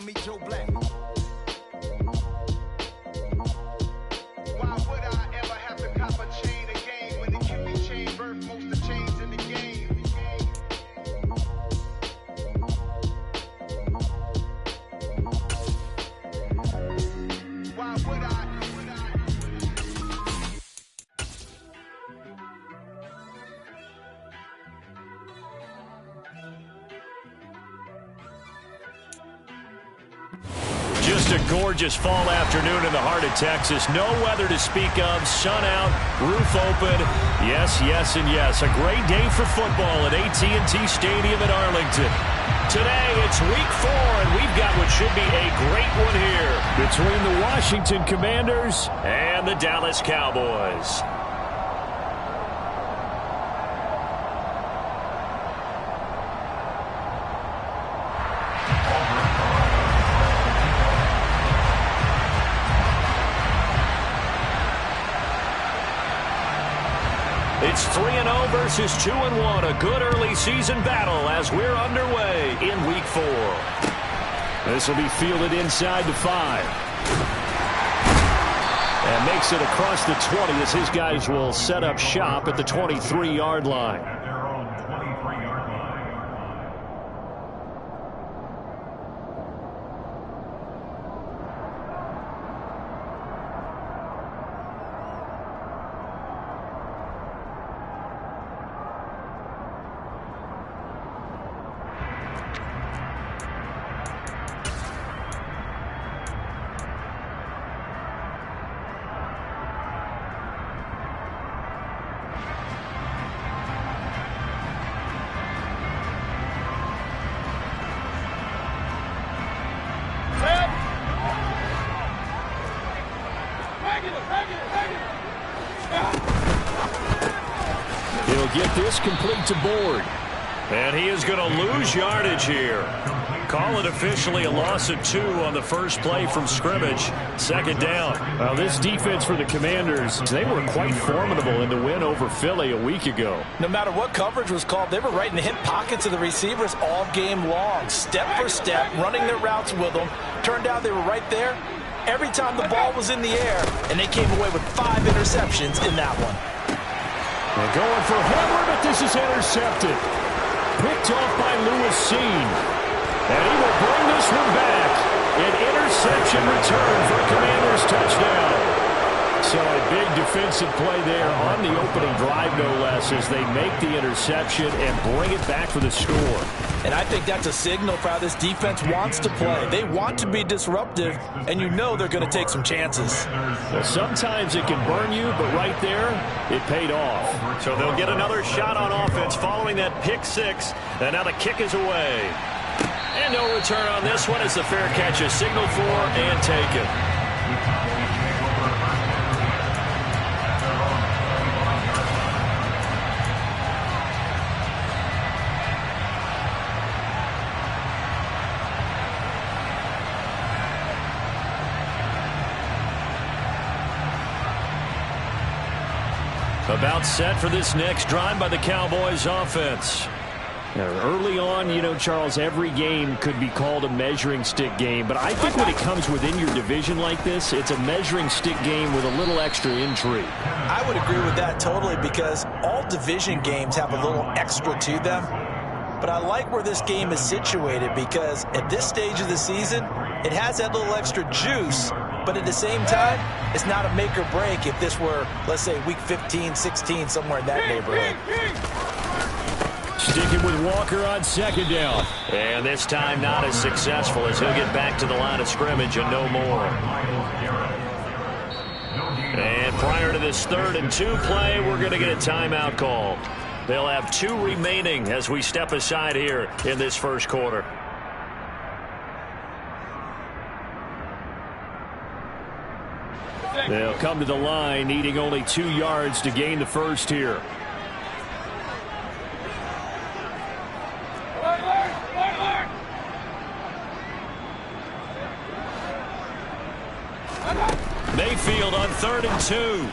me Joe Black. Why would I ever have to cop a chain again when it can be chain birth most of chains in the game? Why would I? Just a gorgeous fall afternoon in the heart of Texas. No weather to speak of. Sun out, roof open. Yes, yes, and yes. A great day for football at AT&T Stadium in Arlington. Today, it's week 4, and we've got what should be a great one here between the Washington Commanders and the Dallas Cowboys. It's 3-0 versus 2-1. A good early season battle as we're underway in week 4. This will be fielded inside the 5. And makes it across the 20 as his guys will set up shop at the 23-yard line. He'll get this complete to Board. And he is going to lose yardage here. Call it officially a loss of 2 on the first play from scrimmage. Second down. Well, this defense for the Commanders, they were quite formidable in the win over Philly a week ago. No matter what coverage was called, they were right in the hip pockets of the receivers all game long. Step for step, running their routes with them. Turned out they were right there every time the ball was in the air, and they came away with 5 interceptions in that one. They're going for Hamler, but this is intercepted. Picked off by Lewis Seen. And he will bring this one back. An interception return for a Commanders touchdown. So a big defensive play there on the opening drive, no less, as they make the interception and bring it back for the score. And I think that's a signal for how this defense wants to play. They want to be disruptive, and you know they're going to take some chances. Well, sometimes it can burn you, but right there, it paid off. So they'll get another shot on offense following that pick 6, and now the kick is away. And no return on this one as the fair catch is signaled for and taken. About set for this next drive by the Cowboys offense. Now, early on, you know, Charles, every game could be called a measuring stick game. But I think when it comes within your division like this, it's a measuring stick game with a little extra intrigue. I would agree with that totally, because all division games have a little extra to them. But I like where this game is situated, because at this stage of the season, it has that little extra juice. But at the same time, it's not a make or break if this were, let's say, week 15, 16, somewhere in that neighborhood. Sticking with Walker on second down. And this time not as successful, as he'll get back to the line of scrimmage and no more. And prior to this 3rd and 2 play, we're going to get a timeout called. They'll have 2 remaining as we step aside here in this first quarter. They'll come to the line, needing only 2 yards to gain the first here. Mayfield on 3rd and 2.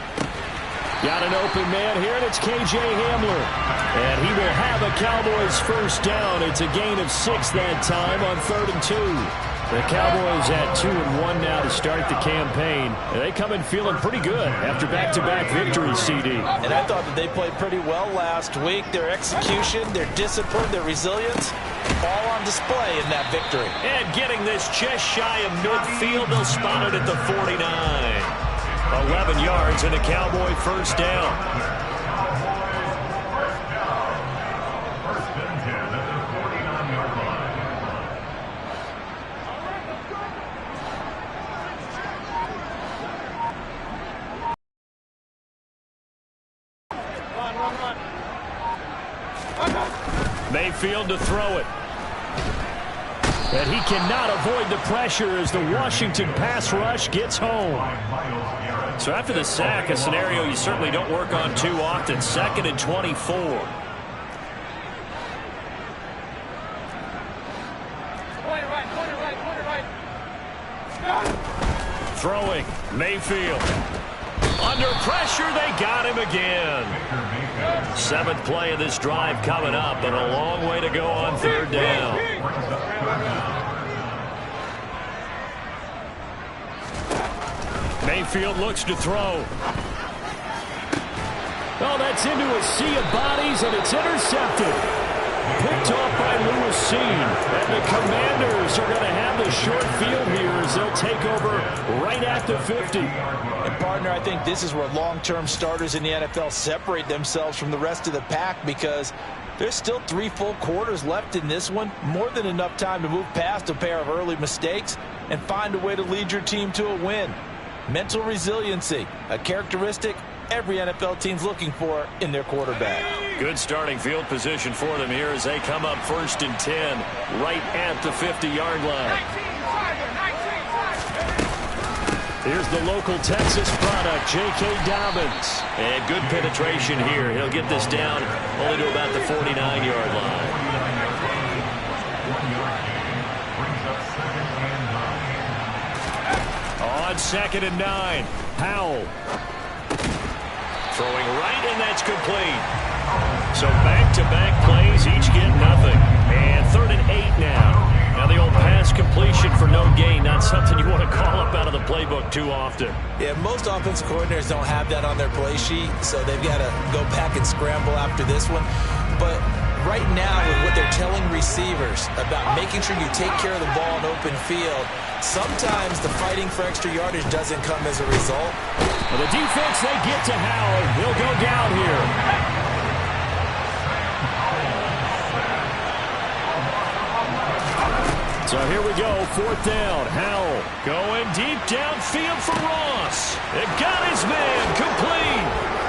Got an open man here, and it's K.J. Hamler. And he will have a Cowboys first down. It's a gain of 6 that time on 3rd and 2. The Cowboys at 2-1 now to start the campaign. They come in feeling pretty good after back-to-back victories, CD. And I thought that they played pretty well last week. Their execution, their discipline, their resilience, all on display in that victory. And getting this just shy of midfield, they'll spot it at the 49. 11 yards and a Cowboy first down. Mayfield to throw it. And he cannot avoid the pressure as the Washington pass rush gets home. So after the sack, a scenario you certainly don't work on too often. 2nd and 24. Throwing, Mayfield. Under pressure, they got him again. 7th play of this drive coming up, but a long way to go on 3rd down. Mayfield looks to throw. Oh, that's into a sea of bodies, and it's intercepted. Picked off by Lewis Seen. And the Commanders are going to have the short field here as they'll take over right at the 50. And, partner, I think this is where long-term starters in the NFL separate themselves from the rest of the pack, because there's still 3 full quarters left in this one. More than enough time to move past a pair of early mistakes and find a way to lead your team to a win. Mental resiliency, a characteristic every NFL team's looking for in their quarterback. Good starting field position for them here as they come up 1st and 10 right at the 50-yard line. Here's the local Texas product, J.K. Dobbins. And good penetration here. He'll get this down only to about the 49-yard line. On 2nd and 9, Powell. Throwing right, and that's complete. So back-to-back plays, each get nothing. And 3rd and 8 now. Now the old pass completion for no gain, not something you want to call up out of the playbook too often. Yeah, most offensive coordinators don't have that on their play sheet, so they've got to go back and scramble after this one. But right now, with what they're telling receivers about making sure you take care of the ball in open field, sometimes the fighting for extra yardage doesn't come as a result. Well, the defense, they get to Howell. He'll go down here. So here we go, 4th down. Howell going deep downfield for Ross. It got his man complete.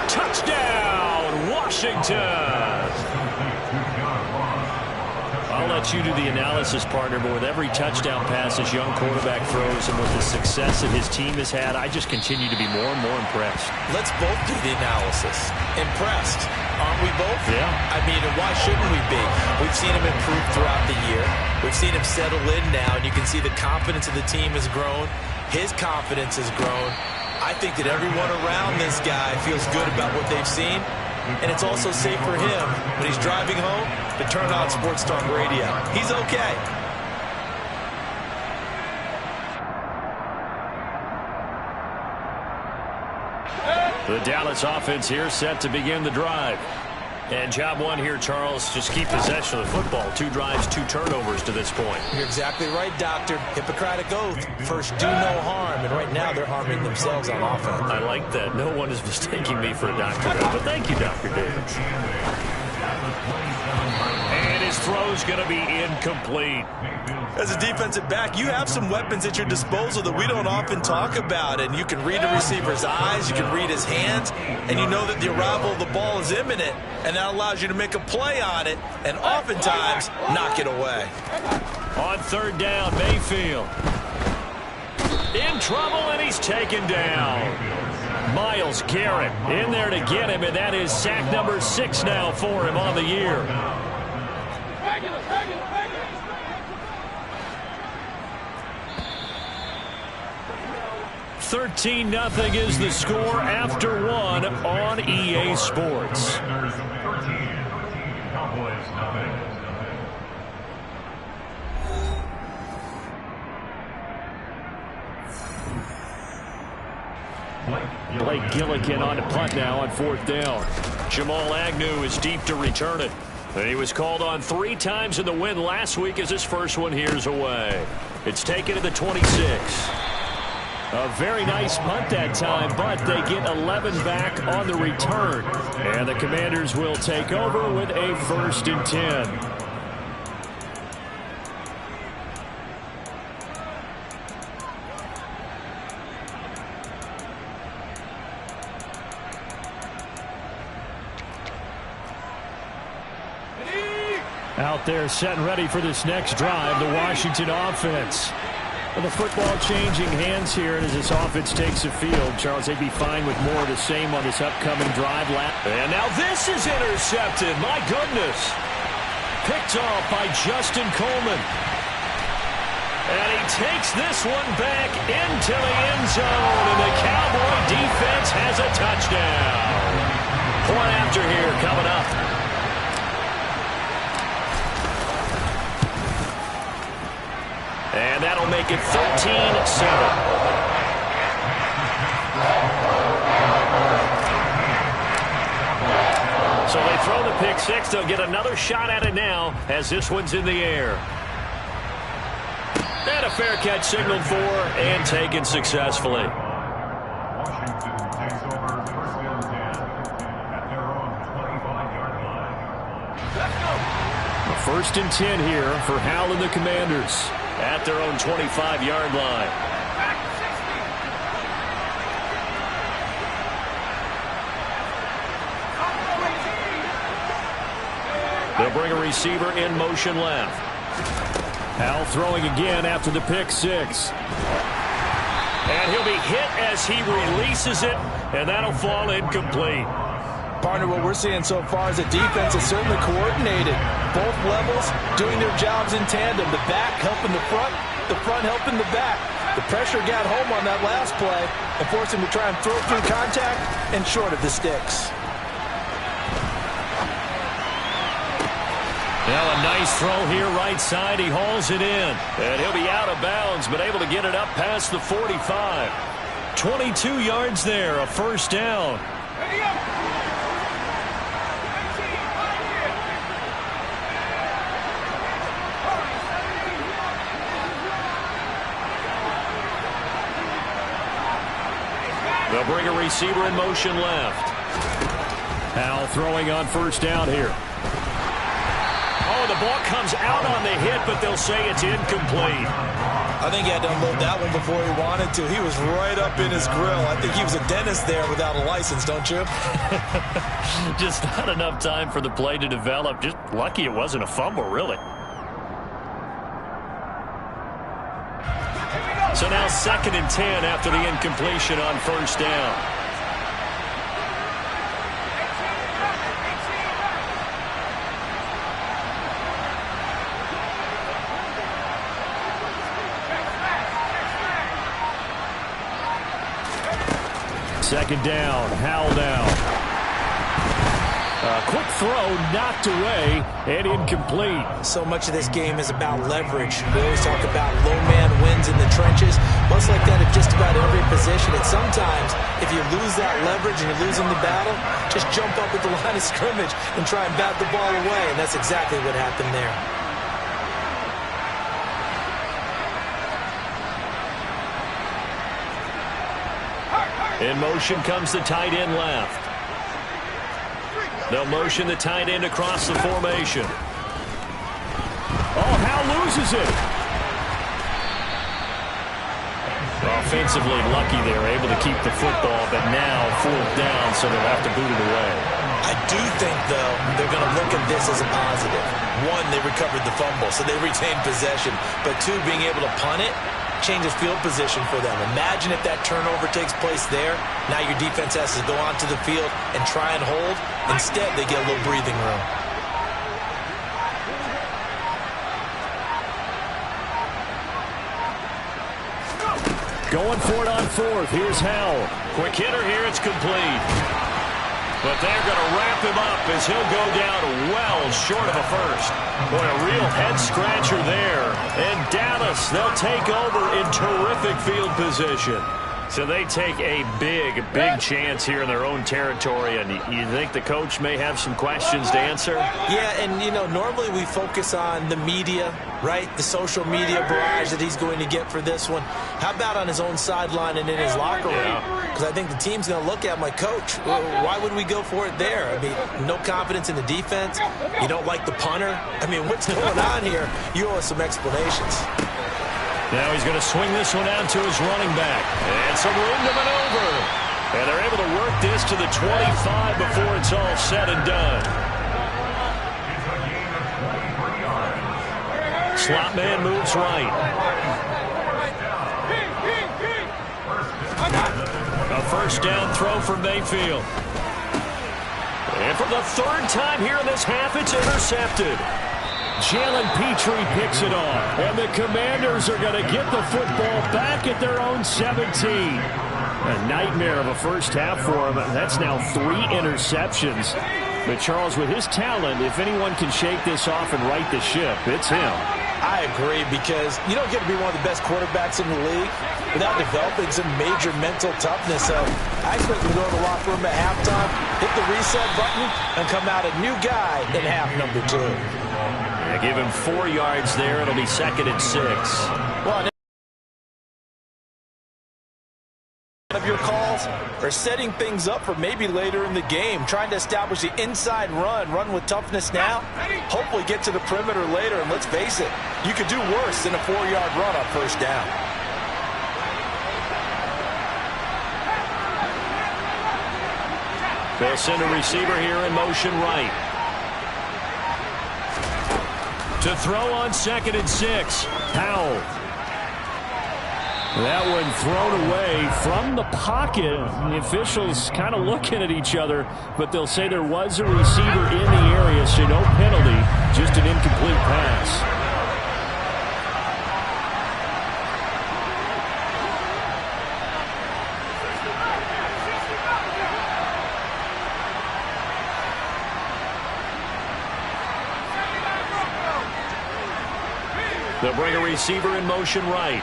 Touchdown, Washington. I'll let you do the analysis, partner, but with every touchdown pass this young quarterback throws and with the success that his team has had, I just continue to be more and more impressed. Let's both do the analysis. Impressed, aren't we both? Yeah. I mean, and why shouldn't we be? We've seen him improve throughout the year. We've seen him settle in now, and you can see the confidence of the team has grown. His confidence has grown. I think that everyone around this guy feels good about what they've seen. And it's also safe for him when he's driving home to turn on Sports Talk Radio. He's okay. The Dallas offense here set to begin the drive. And job one here, Charles, just keep possession of the football. 2 drives, 2 turnovers to this point. You're exactly right, Doctor. Hippocratic oath. First, do no harm. And right now, they're harming themselves on offense. I like that. No one is mistaking me for a doctor, though. But thank you, Dr. Davis. And his throw's going to be incomplete. As a defensive back, you have some weapons at your disposal that we don't often talk about. And you can read a receiver's eyes, you can read his hands, and you know that the arrival of the ball is imminent. And that allows you to make a play on it and oftentimes knock it away. On 3rd down, Mayfield. In trouble, and he's taken down. Myles Garrett in there to get him, and that is sack number 6 now for him on the year. 13-0 is the score after 1 on EA Sports. Blake Gillikin on to punt now on 4th down. Jamal Agnew is deep to return it. And he was called on 3 times in the win last week as his first one here's away. It's taken to the 26. A very nice punt that time, but they get 11 back on the return. And the Commanders will take over with a 1st and 10. Out there set and ready for this next drive, the Washington offense. Well, the football changing hands here, and as this offense takes the field, Charles, they'd be fine with more of the same on this upcoming drive. And now this is intercepted. My goodness. Picked off by Justin Coleman. And he takes this one back into the end zone, and the Cowboy defense has a touchdown. Point after here coming up. And that'll make it 13-7. So they throw the pick six. They'll get another shot at it now as this one's in the air. And a fair catch signaled for and taken successfully. Washington takes over the first field at their own 25-yard line. Let's go. A 1st and 10 here for Howell and the Commanders at their own 25-yard line. They'll bring a receiver in motion left. Howell throwing again after the pick six. And he'll be hit as he releases it, and that'll fall incomplete. Partner, what we're seeing so far is the defense is certainly coordinated. Both levels doing their jobs in tandem. The back helping the front helping the back. The pressure got home on that last play and forced him to try and throw through contact and short of the sticks. Now a nice throw here right side. He hauls it in. And he'll be out of bounds, but able to get it up past the 45. 22 yards there, a 1st down. They'll bring a receiver in motion left. Howell throwing on 1st down here. Oh, the ball comes out on the hit, but they'll say it's incomplete. I think he had to unload that one before he wanted to. He was right up in his grill. I think he was a dentist there without a license, don't you? Just not enough time for the play to develop. Just lucky it wasn't a fumble, really. So now 2nd and 10 after the incompletion on 1st down. Second down, Howell down. Quick throw, knocked away, and incomplete. So much of this game is about leverage. We always talk about low man wins in the trenches. Most like that at just about every position. And sometimes, if you lose that leverage and you're losing the battle, just jump up at the line of scrimmage and try and bat the ball away. And that's exactly what happened there. In motion comes the tight end left. They'll motion the tight end across the formation. Oh, Howell loses it. Offensively lucky they were able to keep the football, but now 4th down, so they'll have to boot it away. I do think, though, they're going to look at this as a positive. One, they recovered the fumble, so they retained possession. But two, being able to punt it changes field position for them. Imagine if that turnover takes place there. Now your defense has to go onto the field and try and hold. Instead, they get a little breathing room. Going for it on 4th. Here's Howell. Quick hitter here. It's complete. But they're going to wrap him up as he'll go down well short of a first. Boy, a real head-scratcher there. And Dallas, they'll take over in terrific field position. So they take a big chance here in their own territory, and you think the coach may have some questions to answer? Yeah, and, you know, normally we focus on the media, right? The social media barrage that he's going to get for this one. How about on his own sideline and in his locker room? Because I think the team's going to look at my coach. Why would we go for it there? I mean, no confidence in the defense. You don't like the punter. I mean, what's going on here? You owe us some explanations. Now he's going to swing this one out to his running back. And some room to maneuver. And they're able to work this to the 25 before it's all said and done. Slot man moves right. A first down throw for Mayfield. And for the third time here in this half, it's intercepted. Jalen Petrie picks it off, and the Commanders are going to get the football back at their own 17. A nightmare of a first half for him. That's now 3 interceptions. But Charles, with his talent, if anyone can shake this off and right the ship, it's him. I agree, because you don't get to be one of the best quarterbacks in the league without developing some major mental toughness. So I expect him to go to the locker room at halftime, hit the reset button, and come out a new guy in half number 2. Give him 4 yards there. It'll be 2nd and 6. Well, of your calls are setting things up for maybe later in the game, trying to establish the inside run with toughness now, hopefully get to the perimeter later, and let's face it, you could do worse than a 4-yard run on first down. They'll send a receiver here in motion right. To throw on 2nd and 6, Powell. That one thrown away from the pocket. The officials kind of looking at each other, but they'll say there was a receiver in the area, so no penalty, just an incomplete pass. They'll bring a receiver in motion right.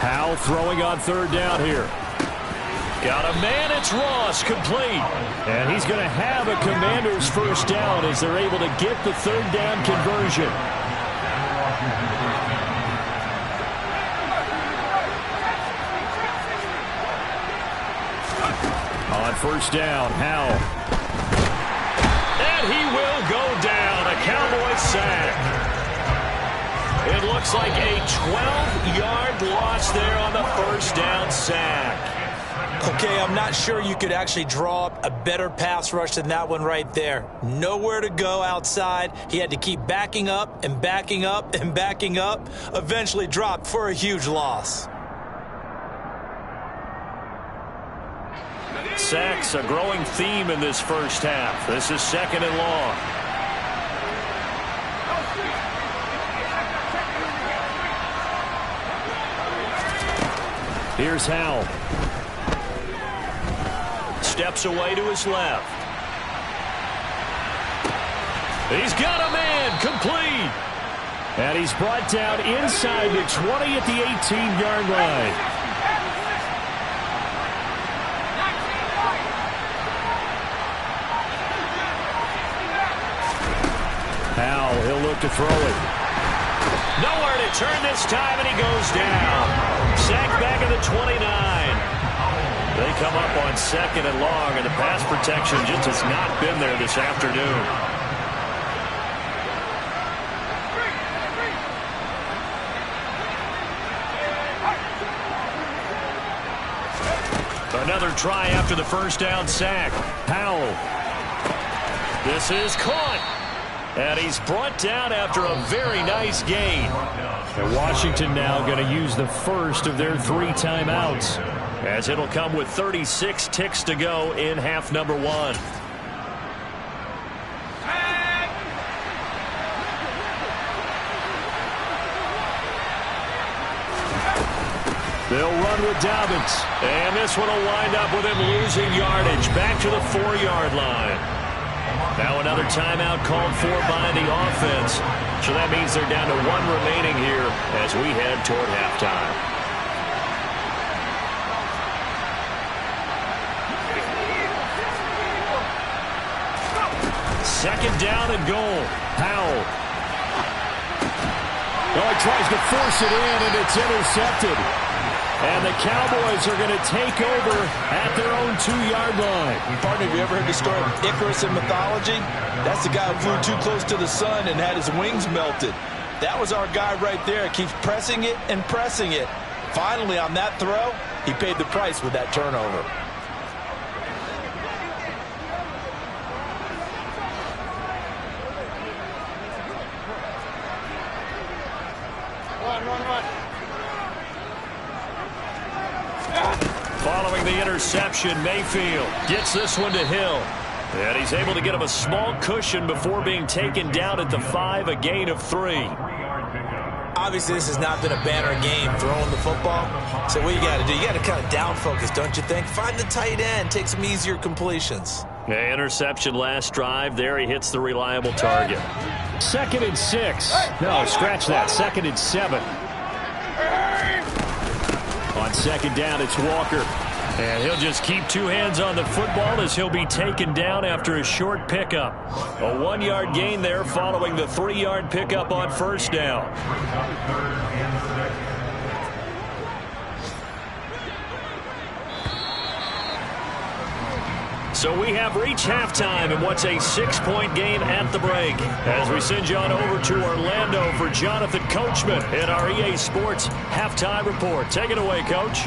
Powell throwing on 3rd down here. Got a man, it's Ross, complete. And he's going to have a Commander's first down as they're able to get the 3rd down conversion. On first down, Howell. And he will go down. A Cowboy sack. It looks like a 12-yard loss there on the first down sack. Okay, I'm not sure you could actually draw up a better pass rush than that one right there. Nowhere to go outside. He had to keep backing up and backing up and backing up. Eventually dropped for a huge loss. Sacks, a growing theme in this first half. This is 2nd and long. Here's Howell. Steps away to his left. He's got a man, complete. And he's brought down inside the 20 at the 18-yard line. Howell, he'll look to throw it. Nowhere to turn this time, and he goes down. Sacked back at the 29. They come up on 2nd and long, and the pass protection just has not been there this afternoon. Another try after the first down sack. Powell. This is caught. And he's brought down after a very nice gain. And Washington now going to use the first of their 3 timeouts, as it'll come with 36 ticks to go in half number 1. They'll run with Dobbins. And this one will wind up with him losing yardage back to the 4-yard line. Now another timeout called for by the offense. So that means they're down to 1 remaining here as we head toward halftime. Second down and goal. Powell. Oh, he tries to force it in, and it's intercepted. And the Cowboys are going to take over at their own 2-yard line. Partner, have you ever heard the story of Icarus in mythology? That's the guy who flew too close to the sun and had his wings melted. That was our guy right there. Keeps pressing it and pressing it. Finally, on that throw, he paid the price with that turnover. Following the interception, Mayfield gets this one to Hill. And he's able to get him a small cushion before being taken down at the 5, a gain of 3. Obviously, this has not been a banner game throwing the football. So what you got to do, you got to kind of down focus, don't you think? Find the tight end, take some easier completions. Yeah, interception last drive. There he hits the reliable target. 2nd and 6. No, scratch that. 2nd and 7. On 2nd down, it's Walker. And he'll just keep 2 hands on the football as he'll be taken down after a short pickup. A 1-yard gain there following the 3-yard pickup on 1st down. So we have reached halftime in what's a 6-point game at the break. As we send you on over to Orlando for Jonathan Coachman in our EA Sports Halftime Report. Take it away, Coach.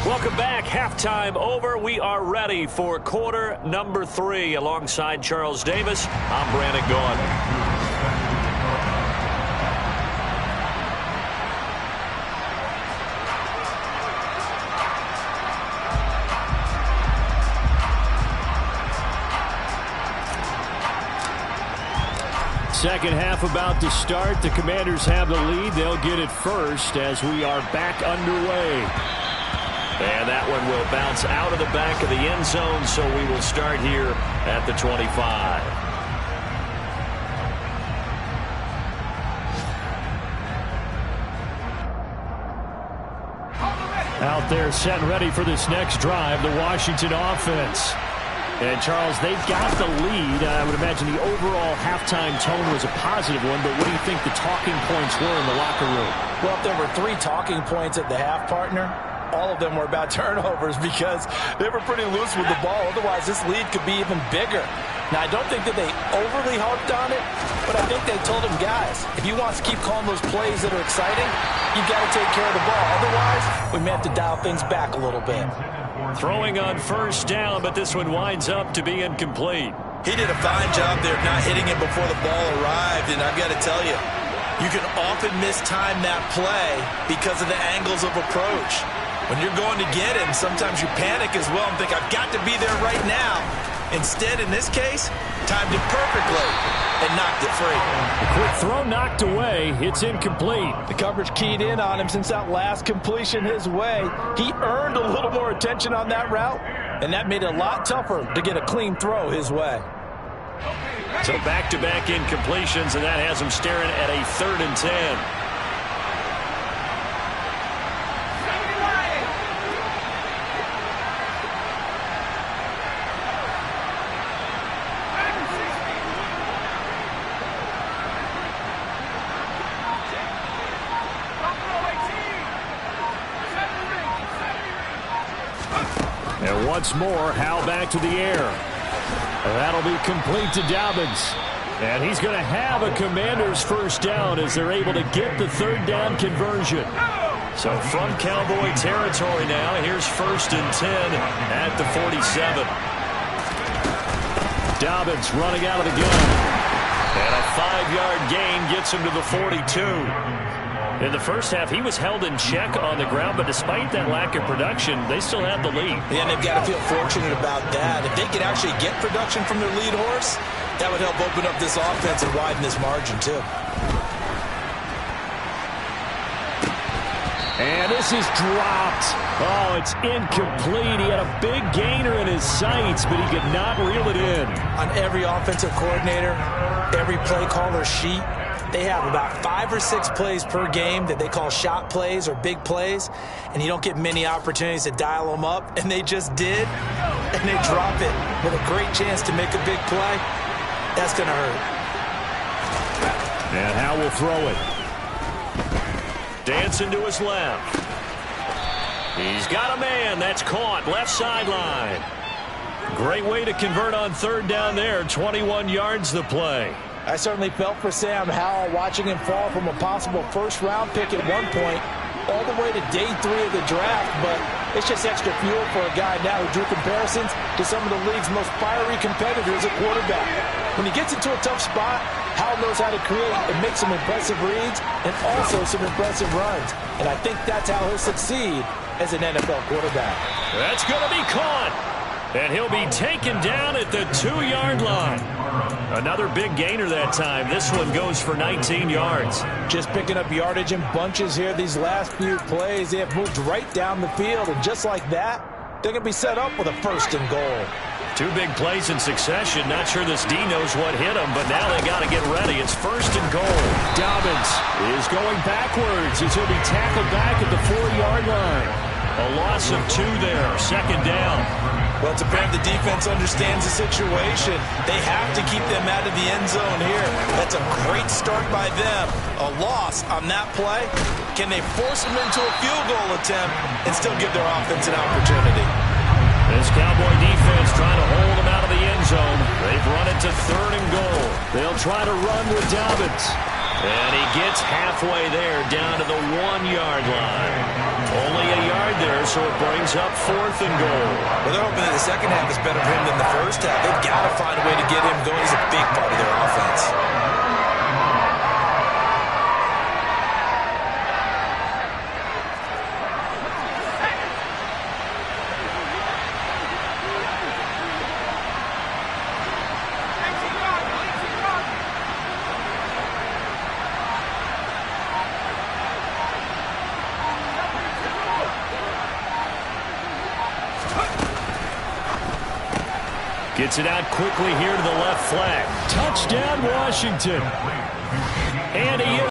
Welcome back. Halftime over. We are ready for quarter number 3. Alongside Charles Davis, I'm Brandon Gaughan. Second half about to start. The Commanders have the lead. They'll get it first as we are back underway. And that one will bounce out of the back of the end zone, so we will start here at the 25. Out there set and ready for this next drive, the Washington offense. And, Charles, they've got the lead. I would imagine the overall halftime tone was a positive one, but what do you think the talking points were in the locker room? Well, if there were 3 talking points at the half, partner, all of them were about turnovers because they were pretty loose with the ball. Otherwise, this lead could be even bigger. Now, I don't think that they overly harped on it, but I think they told him, guys, if you want to keep calling those plays that are exciting, you've got to take care of the ball. Otherwise, we may have to dial things back a little bit. Throwing on 1st down, but this one winds up to be incomplete. He did a fine job there of not hitting it before the ball arrived, and I've got to tell you, you can often mistime that play because of the angles of approach. When you're going to get him, sometimes you panic as well and think, I've got to be there right now. Instead, in this case, timed it perfectly and knocked it free. A quick throw knocked away. It's incomplete. The coverage keyed in on him since that last completion his way. He earned a little more attention on that route, and that made it a lot tougher to get a clean throw his way. So back-to-back incompletions, and that has him staring at a 3rd and 10. And once more, Howell back to the air. That'll be complete to Dobbins. And he's going to have a Commander's 1st down as they're able to get the 3rd down conversion. So from Cowboy territory now, here's 1st and 10 at the 47. Dobbins running out of the gun. And a 5-yard gain gets him to the 42. In the first half, he was held in check on the ground, but despite that lack of production, they still have the lead. Yeah, and they've got to feel fortunate about that. If they could actually get production from their lead horse, that would help open up this offense and widen this margin, too. And this is dropped. Oh, it's incomplete. He had a big gainer in his sights, but he could not reel it in. On every offensive coordinator, every play caller sheet, they have about 5 or 6 plays per game that they call shot plays or big plays, and you don't get many opportunities to dial them up, and they just did, and they drop it with a great chance to make a big play. That's going to hurt. And Howe will throw it. Dancing to his left. He's got a man. That's caught. Left sideline. Great way to convert on third down there. 21 yards the play. I certainly felt for Sam Howell watching him fall from a possible first-round pick at one point all the way to day 3 of the draft, but it's just extra fuel for a guy now who drew comparisons to some of the league's most fiery competitors at quarterback. When he gets into a tough spot, Howell knows how to create and make some impressive reads and also some impressive runs, and I think that's how he'll succeed as an NFL quarterback. That's going to be caught, and he'll be taken down at the 2-yard line. Another big gainer that time. This one goes for 19 yards. Just picking up yardage in bunches here these last few plays. They have moved right down the field, and just like that, they're going to be set up with a 1st and goal. 2 big plays in succession. Not sure this D knows what hit him, but now they got to get ready. It's 1st and goal. Dobbins is going backwards as he'll be tackled back at the 4-yard line. A loss of 2 there. 2nd down. Well, it's apparent the defense understands the situation. They have to keep them out of the end zone here. That's a great start by them. A loss on that play. Can they force them into a field goal attempt and still give their offense an opportunity? This Cowboy defense trying to hold them out of the end zone. They've run it to 3rd and goal. They'll try to run with Dobbins. And he gets halfway there down to the 1-yard line. Only a yard there, so it brings up 4th and goal. Well, they're hoping that the second half is better for him than the first half. They've got to find a way to get him going. He's a big part of their offense. Gets it out quickly here to the left flag. Touchdown, Washington. And he is.